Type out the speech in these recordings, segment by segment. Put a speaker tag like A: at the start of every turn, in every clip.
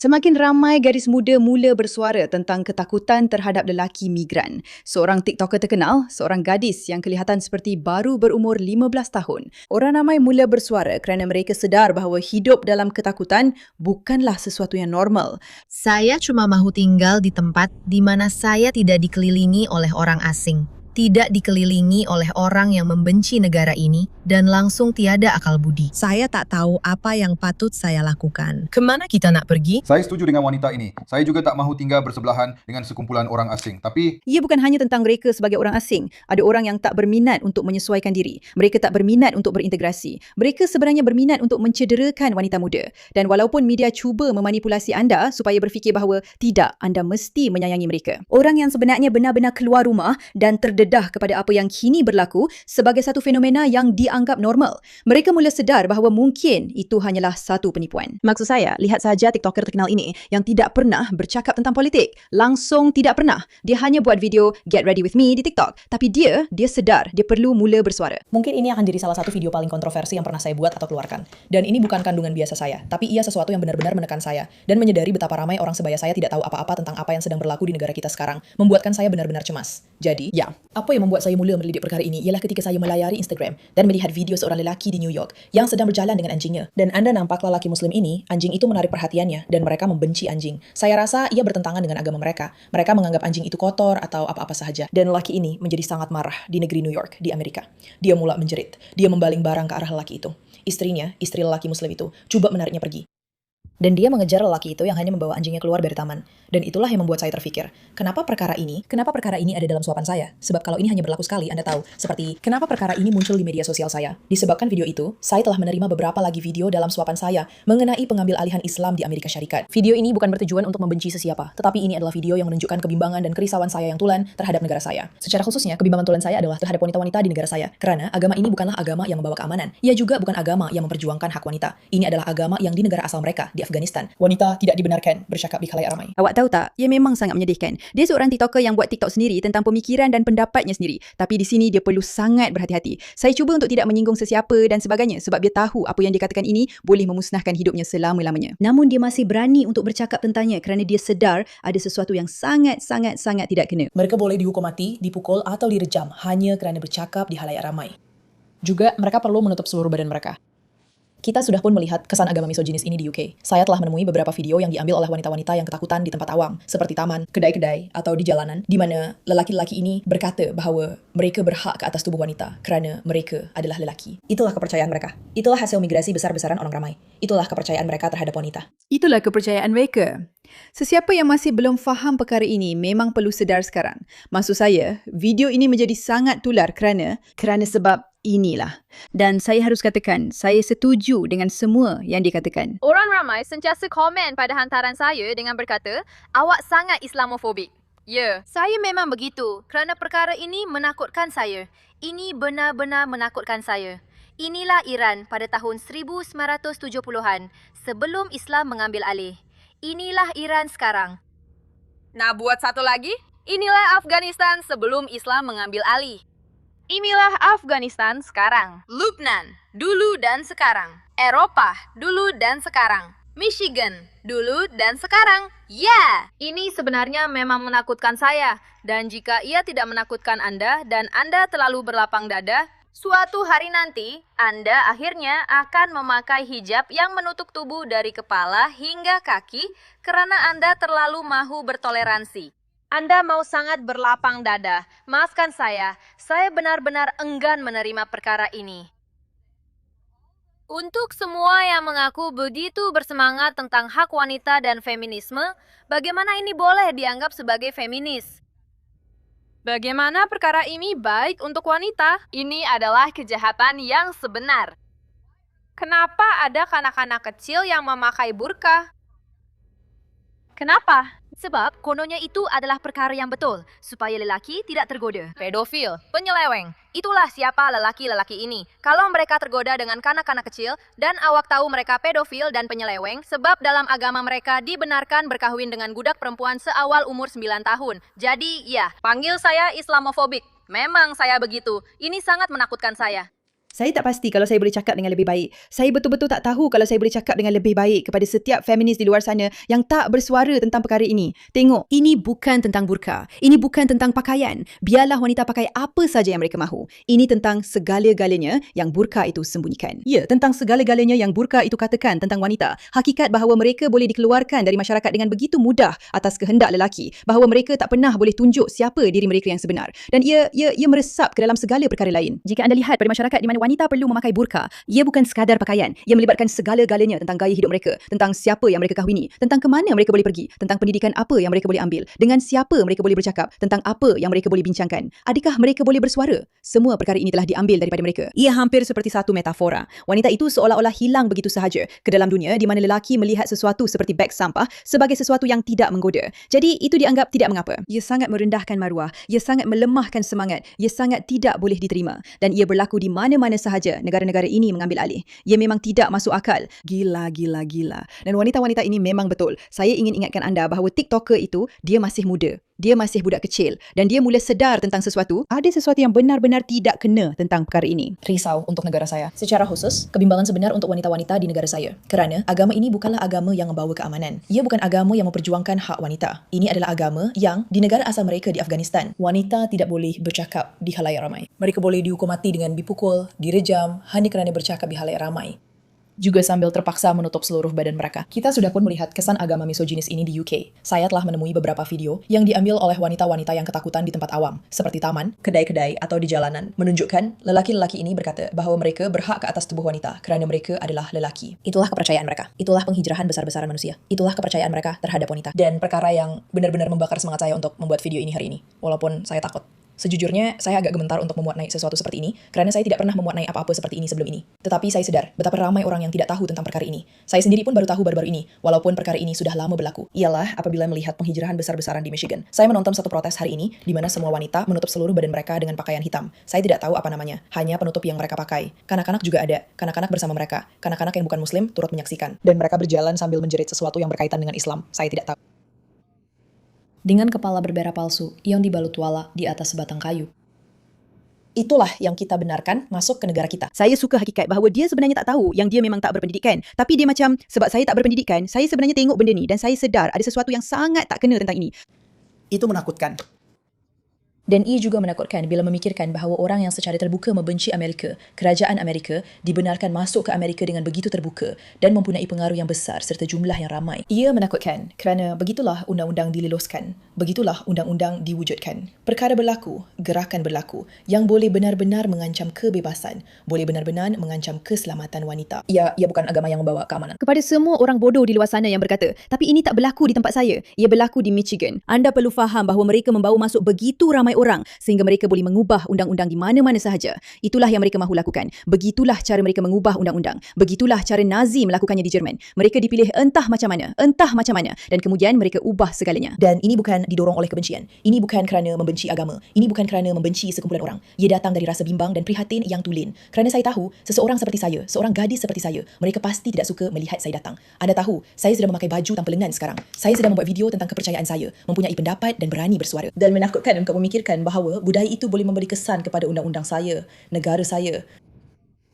A: Semakin ramai gadis muda mula bersuara tentang ketakutan terhadap lelaki migran. Seorang TikToker terkenal, seorang gadis yang kelihatan seperti baru berumur 15 tahun. Orang ramai mula bersuara kerana mereka sedar bahawa hidup dalam ketakutan bukanlah sesuatu yang normal.
B: Saya cuma mahu tinggal di tempat di mana saya tidak dikelilingi oleh orang asing, tidak dikelilingi oleh orang yang membenci negara ini, dan langsung tiada akal budi.
C: Saya tak tahu apa yang patut saya lakukan.
B: Kemana kita nak pergi?
D: Saya setuju dengan wanita ini. Saya juga tak mahu tinggal bersebelahan dengan sekumpulan orang asing. Tapi
A: Ia bukan hanya tentang mereka sebagai orang asing. Ada orang yang tak berminat untuk menyesuaikan diri. Mereka tak berminat untuk berintegrasi. Mereka sebenarnya berminat untuk mencederakan wanita muda. Dan walaupun media cuba memanipulasi anda supaya berfikir bahawa tidak, anda mesti menyayangi mereka. Orang yang sebenarnya benar-benar keluar rumah dan terdedah kepada apa yang kini berlaku sebagai satu fenomena yang dianggap normal. Mereka mula sedar bahawa mungkin itu hanyalah satu penipuan. Maksud saya, lihat saja TikToker terkenal ini yang tidak pernah bercakap tentang politik. Langsung tidak pernah. Dia hanya buat video Get Ready With Me di TikTok. Tapi dia sedar dia perlu mula bersuara.
E: Mungkin ini akan jadi salah satu video paling kontroversi yang pernah saya buat atau keluarkan. Dan ini bukan kandungan biasa saya, tapi ia sesuatu yang benar-benar menekan saya dan menyadari betapa ramai orang sebaya saya tidak tahu apa-apa tentang apa yang sedang berlaku di negara kita sekarang, membuatkan saya benar-benar cemas. Jadi, ya, apa yang membuat saya mula melidik perkara ini ialah ketika saya melayari Instagram dan melihat video seorang lelaki di New York yang sedang berjalan dengan anjingnya. Dan anda nampak lelaki muslim ini, anjing itu menarik perhatiannya dan mereka membenci anjing. Saya rasa ia bertentangan dengan agama mereka. Mereka menganggap anjing itu kotor atau apa-apa sahaja. Dan lelaki ini menjadi sangat marah di negeri New York, di Amerika. Dia mula menjerit. Dia membaling barang ke arah lelaki itu. Istrinya, istri lelaki muslim itu, coba menariknya pergi. Dan dia mengejar lelaki itu yang hanya membawa anjingnya keluar dari taman. Dan itulah yang membuat saya terfikir, kenapa perkara ini ada dalam suapan saya? Sebab kalau ini hanya berlaku sekali, Anda tahu. Seperti, kenapa perkara ini muncul di media sosial saya? Disebabkan video itu, saya telah menerima beberapa lagi video dalam suapan saya mengenai pengambil alihan Islam di Amerika Syarikat. Video ini bukan bertujuan untuk membenci sesiapa, tetapi ini adalah video yang menunjukkan kebimbangan dan kerisauan saya yang tulen terhadap negara saya. Secara khususnya, kebimbangan tulen saya adalah terhadap wanita-wanita di negara saya. Karena agama ini bukanlah agama yang membawa keamanan. Ia juga bukan agama yang memperjuangkan hak wanita. Ini adalah agama yang di negara asal mereka, di Afghanistan. Wanita tidak dibenarkan bercakap di khalayak ramai.
A: Awak tahu tak, ia memang sangat menyedihkan. Dia seorang TikToker yang buat TikTok sendiri tentang pemikiran dan pendapatnya sendiri. Tapi di sini dia perlu sangat berhati-hati. Saya cuba untuk tidak menyinggung sesiapa dan sebagainya sebab dia tahu apa yang dia katakan ini boleh memusnahkan hidupnya selama-lamanya. Namun dia masih berani untuk bercakap tentangnya kerana dia sedar ada sesuatu yang sangat tidak kena.
E: Mereka boleh dihukum mati, dipukul, atau direjam hanya kerana bercakap di khalayak ramai. Juga, mereka perlu menutup seluruh badan mereka. Kita sudah pun melihat kesan agama misoginis ini di UK. Saya telah menemui beberapa video yang diambil oleh wanita-wanita yang ketakutan di tempat awam, seperti taman, kedai-kedai, atau di jalanan, di mana lelaki-lelaki ini berkata bahawa mereka berhak ke atas tubuh wanita kerana mereka adalah lelaki. Itulah kepercayaan mereka. Itulah hasil migrasi besar-besaran orang ramai. Itulah kepercayaan mereka terhadap wanita.
A: Itulah kepercayaan mereka. Sesiapa yang masih belum faham perkara ini memang perlu sedar sekarang. Maksud saya, video ini menjadi sangat tular kerana sebab inilah. Dan saya harus katakan, saya setuju dengan semua yang dikatakan.
F: Orang ramai sentiasa komen pada hantaran saya dengan berkata, awak sangat Islamofobik. Ya, saya memang begitu kerana perkara ini menakutkan saya. Ini benar-benar menakutkan saya. Inilah Iran pada tahun 1970-an sebelum Islam mengambil alih. Inilah Iran sekarang. Nak buat satu lagi? Inilah Afghanistan sebelum Islam mengambil alih. Inilah Afghanistan sekarang. Lebanon, dulu dan sekarang. Eropah, dulu dan sekarang. Michigan, dulu dan sekarang. Ya, ini sebenarnya memang menakutkan saya. Dan jika ia tidak menakutkan Anda dan Anda terlalu berlapang dada, suatu hari nanti, Anda akhirnya akan memakai hijab yang menutup tubuh dari kepala hingga kaki kerana Anda terlalu mahu bertoleransi. Anda mau sangat berlapang dada. Maafkan saya benar-benar enggan menerima perkara ini. Untuk semua yang mengaku begitu bersemangat tentang hak wanita dan feminisme, bagaimana ini boleh dianggap sebagai feminis? Bagaimana perkara ini baik untuk wanita? Ini adalah kejahatan yang sebenar. Kenapa ada kanak-kanak kecil yang memakai burka? Kenapa? Sebab kononnya itu adalah perkara yang betul, supaya lelaki tidak tergoda. Pedofil, penyeleweng, itulah siapa lelaki-lelaki ini. Kalau mereka tergoda dengan kanak-kanak kecil, dan awak tahu mereka pedofil dan penyeleweng, sebab dalam agama mereka dibenarkan berkahwin dengan budak perempuan seawal umur 9 tahun. Jadi, ya, panggil saya Islamofobik. Memang saya begitu. Ini sangat menakutkan saya.
A: Saya tak pasti kalau saya boleh cakap dengan lebih baik. Saya betul-betul tak tahu kalau saya boleh cakap dengan lebih baik kepada setiap feminis di luar sana yang tak bersuara tentang perkara ini. Tengok, ini bukan tentang burka. Ini bukan tentang pakaian. Biarlah wanita pakai apa saja yang mereka mahu. Ini tentang segala-galanya yang burka itu sembunyikan. Ya, tentang segala-galanya yang burka itu katakan tentang wanita. Hakikat bahawa mereka boleh dikeluarkan dari masyarakat dengan begitu mudah atas kehendak lelaki. Bahawa mereka tak pernah boleh tunjuk siapa diri mereka yang sebenar. Dan ia meresap ke dalam segala perkara lain. Jika anda lihat pada masyarakat di mana wanita perlu memakai burka, ia bukan sekadar pakaian. Ia melibatkan segala-galanya tentang gaya hidup mereka, tentang siapa yang mereka kahwini, tentang ke mana mereka boleh pergi, tentang pendidikan apa yang mereka boleh ambil, dengan siapa mereka boleh bercakap, tentang apa yang mereka boleh bincangkan. Adakah mereka boleh bersuara? Semua perkara ini telah diambil daripada mereka. Ia hampir seperti satu metafora. Wanita itu seolah-olah hilang begitu sahaja ke dalam dunia di mana lelaki melihat sesuatu seperti beg sampah sebagai sesuatu yang tidak menggoda. Jadi itu dianggap tidak mengapa. Ia sangat merendahkan maruah, ia sangat melemahkan semangat, ia sangat tidak boleh diterima dan ia berlaku di mana-mana sahaja negara-negara ini mengambil alih. Ia memang tidak masuk akal. Gila. Dan wanita-wanita ini memang betul. Saya ingin ingatkan anda bahawa TikToker itu, dia masih muda. Dia masih budak kecil dan dia mula sedar tentang sesuatu. Ada sesuatu yang benar-benar tidak kena tentang perkara ini.
E: Risau untuk negara saya. Secara khusus, kebimbangan sebenar untuk wanita-wanita di negara saya. Kerana agama ini bukanlah agama yang membawa keamanan. Ia bukan agama yang memperjuangkan hak wanita. Ini adalah agama yang di negara asal mereka di Afghanistan, wanita tidak boleh bercakap di khalayak ramai. Mereka boleh dihukum mati dengan dipukul, direjam, hanya kerana bercakap di khalayak ramai. Juga sambil terpaksa menutup seluruh badan mereka. Kita sudah pun melihat kesan agama misoginis ini di UK. Saya telah menemui beberapa video yang diambil oleh wanita-wanita yang ketakutan di tempat awam, seperti taman, kedai-kedai, atau di jalanan, menunjukkan lelaki-lelaki ini berkata bahawa mereka berhak ke atas tubuh wanita kerana mereka adalah lelaki. Itulah kepercayaan mereka. Itulah penghijrahan besar-besaran manusia. Itulah kepercayaan mereka terhadap wanita. Dan perkara yang benar-benar membakar semangat saya untuk membuat video ini hari ini, walaupun saya takut. Sejujurnya, saya agak gemetar untuk memuat naik sesuatu seperti ini, kerana saya tidak pernah memuat naik apa-apa seperti ini sebelum ini. Tetapi saya sedar betapa ramai orang yang tidak tahu tentang perkara ini. Saya sendiri pun baru tahu baru-baru ini, walaupun perkara ini sudah lama berlaku. Ialah apabila melihat penghijrahan besar-besaran di Michigan. Saya menonton satu protes hari ini, di mana semua wanita menutup seluruh badan mereka dengan pakaian hitam. Saya tidak tahu apa namanya, hanya penutup yang mereka pakai. Kanak-kanak juga ada, kanak-kanak bersama mereka. Kanak-kanak yang bukan muslim turut menyaksikan. Dan mereka berjalan sambil menjerit sesuatu yang berkaitan dengan Islam. Saya tidak tahu. Dengan kepala berbera palsu yang dibalut tuala di atas sebatang kayu. Itulah yang kita benarkan masuk ke negara kita.
A: Saya suka hakikat bahawa dia sebenarnya tak tahu yang dia memang tak berpendidikan. Tapi dia macam, sebab saya tak berpendidikan, saya sebenarnya tengok benda ni dan saya sedar ada sesuatu yang sangat tak kena tentang ini.
E: Itu menakutkan. Dan ia juga menakutkan bila memikirkan bahawa orang yang secara terbuka membenci Amerika, kerajaan Amerika, dibenarkan masuk ke Amerika dengan begitu terbuka dan mempunyai pengaruh yang besar serta jumlah yang ramai. Ia menakutkan kerana begitulah undang-undang dileluskan, begitulah undang-undang diwujudkan. Perkara berlaku, gerakan berlaku yang boleh benar-benar mengancam kebebasan, boleh benar-benar mengancam keselamatan wanita. Ia bukan agama yang membawa keamanan.
A: Kepada semua orang bodoh di luar sana yang berkata, tapi ini tak berlaku di tempat saya. Ia berlaku di Michigan. Anda perlu faham bahawa mereka membawa masuk begitu ramai orang sehingga mereka boleh mengubah undang-undang di mana-mana sahaja. Itulah yang mereka mahu lakukan. Begitulah cara mereka mengubah undang-undang. Begitulah cara Nazi melakukannya di Jerman. Mereka dipilih entah macam mana dan kemudian mereka ubah segalanya.
E: Dan ini bukan didorong oleh kebencian. Ini bukan kerana membenci agama. Ini bukan kerana membenci sekumpulan orang. Ia datang dari rasa bimbang dan prihatin yang tulen. Kerana saya tahu seseorang seperti saya, seorang gadis seperti saya, mereka pasti tidak suka melihat saya datang. Anda tahu, saya sedang memakai baju tanpa lengan sekarang. Saya sedang membuat video tentang kepercayaan saya, mempunyai pendapat dan berani bersuara. Dan menakutkan untuk memikirkan bahawa budaya itu boleh memberi kesan kepada undang-undang saya, negara saya,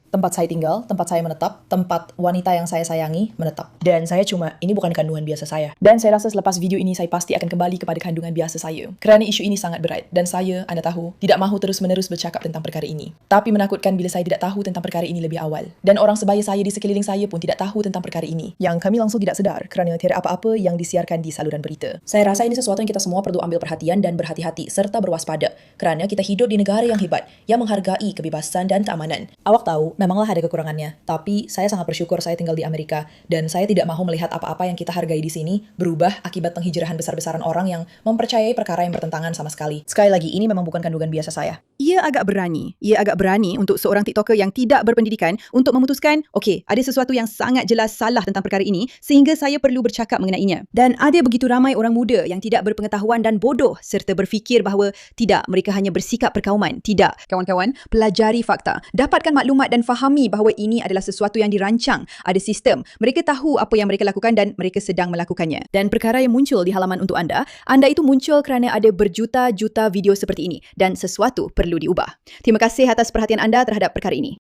E: tempat saya tinggal, tempat saya menetap, tempat wanita yang saya sayangi menetap. Dan saya cuma, ini bukan kandungan biasa saya. Dan saya rasa selepas video ini saya pasti akan kembali kepada kandungan biasa saya. Kerana isu ini sangat berat. Dan saya, anda tahu, tidak mahu terus-menerus bercakap tentang perkara ini. Tapi menakutkan bila saya tidak tahu tentang perkara ini lebih awal. Dan orang sebaya saya di sekeliling saya pun tidak tahu tentang perkara ini. Yang kami langsung tidak sedar kerana tiada apa-apa yang disiarkan di saluran berita. Saya rasa ini sesuatu yang kita semua perlu ambil perhatian dan berhati-hati serta berwaspada. Kerana kita hidup di negara yang hebat, yang menghargai kebebasan dan keamanan. Awak tahu, memanglah ada kekurangannya, tapi saya sangat bersyukur saya tinggal di Amerika dan saya tidak mahu melihat apa-apa yang kita hargai di sini berubah akibat penghijrahan besar-besaran orang yang mempercayai perkara yang bertentangan sama sekali. Sekali lagi, ini memang bukan kandungan biasa saya.
A: Ia agak berani untuk seorang TikToker yang tidak berpendidikan untuk memutuskan, okey, ada sesuatu yang sangat jelas salah tentang perkara ini sehingga saya perlu bercakap mengenainya. Dan ada begitu ramai orang muda yang tidak berpengetahuan dan bodoh serta berfikir bahawa tidak, mereka hanya bersikap perkauman. Tidak, kawan-kawan, pelajari fakta, dapatkan maklumat dan fahami bahawa ini adalah sesuatu yang dirancang, ada sistem. Mereka tahu apa yang mereka lakukan dan mereka sedang melakukannya. Dan perkara yang muncul di halaman untuk anda itu muncul kerana ada berjuta-juta video seperti ini dan sesuatu perlu diubah. Terima kasih atas perhatian anda terhadap perkara ini.